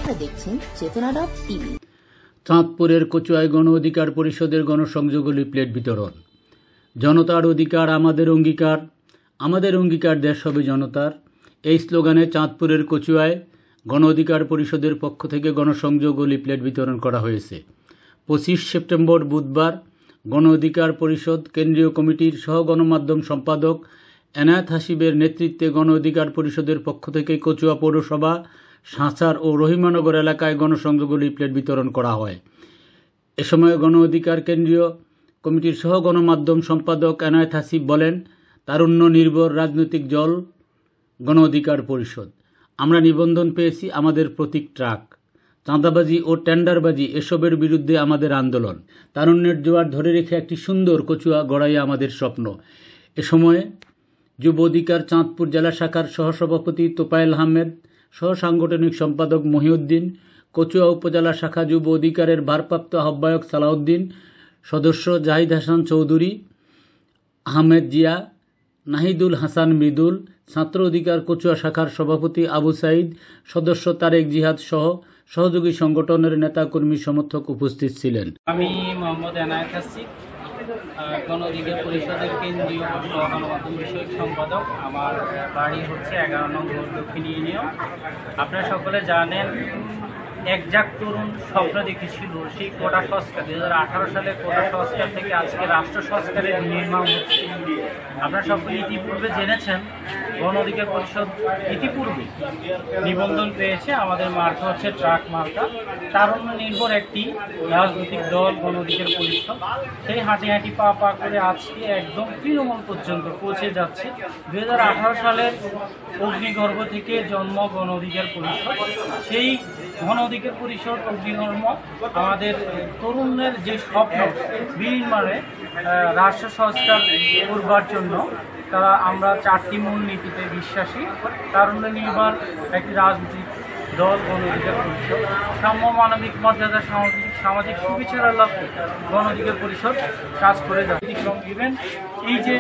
আপনারা দেখছেন চেতনা টিভি। চাঁদপুরের কচুয়ায় গণ অধিকার পরিষদের গণসংযোগ লিফলেট বিতরণ। জনতার অধিকার আমাদের অঙ্গীকার, আমাদের অঙ্গীকার দেশ হবে জনতার। এই স্লোগানে চাঁদপুরের কচুয়ায় গণ অধিকার পরিষদের পক্ষ থেকে গণসংযোগ ও লিফলেট বিতরণ করা হয়েছে। 25 সেপ্টেম্বর বুধবার গণ অধিকার পরিষদ কেন্দ্রীয় কমিটির সহ গণমাধ্যম সম্পাদক এনায়েত হাসিবের নেতৃত্বে গণ অধিকার পরিষদের পক্ষ থেকে কচুয়া পৌরসভা, সাঁচার ও রহিমানগর এলাকায় গণসংযোগ ও লিফলেট বিতরণ করা হয়। এ সময় গণ অধিকার কেন্দ্রীয় কমিটির সহ গণমাধ্যম সম্পাদক এনায়েত হাসিব বলেন, তারুণ্য নির্ভর রাজনৈতিক দল গণ অধিকার পরিষদ। আমরা নিবন্ধন পেয়েছি আমাদের প্রতীক ট্রাক। চাঁদাবাজি ও টেন্ডারবাজি এসবের বিরুদ্ধে আমাদের আন্দোলন। তারুণ্যের জোয়ার ধরে রেখে একটি সুন্দর কচুয়া গড়াই আমাদের স্বপ্ন। এ সময় যুব অধিকার চাঁদপুর জেলা শাখার সহসভাপতি তোফায়েল আহমেদ, সহ সাংগঠনিক সম্পাদক মহিউদ্দিন, কচুয়া উপজেলা শাখা যুব অধিকারের ভারপ্রাপ্ত আহ্বায়ক সালাউদ্দিন, সদস্য জাহিদ হাসান চৌধুরী, আহমেদ জিয়া, নাহিদুল হাসান মৃদুল, ছাত্র অধিকার কচুয়া শাখার সভাপতি আবু সাইদ, সদস্য তারেক জিহাদ সহ সহযোগী সংগঠনের নেতাকর্মী সমর্থক উপস্থিত ছিলেন। আমি মোহাম্মদ এনায়েত হাসিব, গণ অধিকার পরিষদের কেন্দ্রীয় গণমাধ্যম বিষয়ক সম্পাদক। আমার বাড়ি হচ্ছে 11 নং দক্ষিণ ইউনিয়ন। আপনারা সকলে জানেন, একজাক তরুণ স্বপ্ন দেখেছিল সেই কোটা সংস্কার। 2018 সালে কোটা সংস্কার থেকে আজকে রাষ্ট্র সংস্কারের নির্মাণ হচ্ছে। আপনারা সকলে ইতিপূর্বে জেনেছেন, গণ অধিকার পরিষদ ইতিপূর্বে নিবন্ধন পেয়েছে। আমাদের মার্কা হচ্ছে ট্রাক মার্কা। তারুণ্য নির্ভর একটি রাজনৈতিক দল গণ অধিকার পরিষদ। সেই হাঁটি হাঁটি পা পা করে আজকে একদম তৃণমূল পর্যন্ত পৌঁছে যাচ্ছে। 2018 সালের অগ্নিগর্ভ থেকে জন্ম গণ অধিকার পরিষদ। সেই গণ অধিকার পরিষদ অগ্নিগর্ভ আমাদের তরুণের যে স্বপ্ন বিনির্মাণে রাষ্ট্র সংস্কার করবার জন্য আমরা 4টি মূল নীতিতে বিশ্বাসী। তারুণ্য নির্ভর একটি রাজনৈতিক দল গণ অধিকার পরিষদ। সাম্য, মানবিক মর্যাদা, সামাজিক সুবিচারের লক্ষ্যে গণ অধিকার পরিষদ কাজ করে যাচ্ছে। এই যে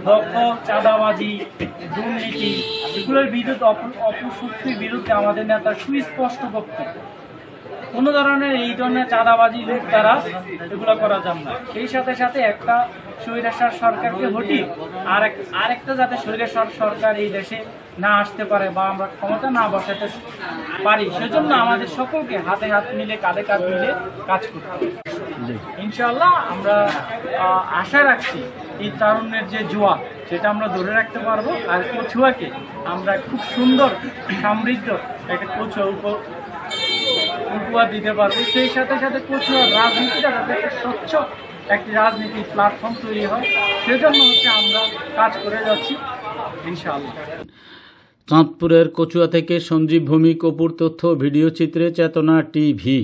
দক্ষ চাঁদাবাজি, দুর্নীতি, এগুলোর বিরুদ্ধে, অপশক্তির বিরুদ্ধে আমাদের নেতার সুস্পষ্ট বক্তব্য। কোনো ধরনের এই ধরনের চাঁদাবাজি, লুট তারা এগুলো করা যাবে না। সেই সাথে সাথে একটা স্বৈরাচার সরকারকে হটিয়ে আরেকটা যাতে স্বৈরাচার সরকার এই দেশে না আসতে পারে বা আমরা ক্ষমতা না বসাতে পারি, সেজন্য আমাদের সকলকে হাতে হাত মিলে, কাঁধে কাঁধ মিলে কাজ করতে হবে। ইনশাআল্লাহ আমরা আশা রাখছি এই তারুণ্যের যে জোয়ার, সেটা আমরা ধরে রাখতে পারবো। আর কচুয়াকে আমরা খুব সুন্দর সমৃদ্ধ একটা কচুয়া উপহার দিতে পারবো। সেই সাথে সাথে কচুয়ার রাজনীতিটা যাতে একটা স্বচ্ছ একটি রাজনীতির প্ল্যাটফর্ম তৈরি হয়, সেজন্য হচ্ছে আমরা কাজ করে যাচ্ছি ইনশাআল্লাহ। চাঁদপুরের কচুয়া থেকে সঞ্জীব ভৌমিক, অপুর তথ্য, ভিডিও চিত্রে চেতনা টিভি।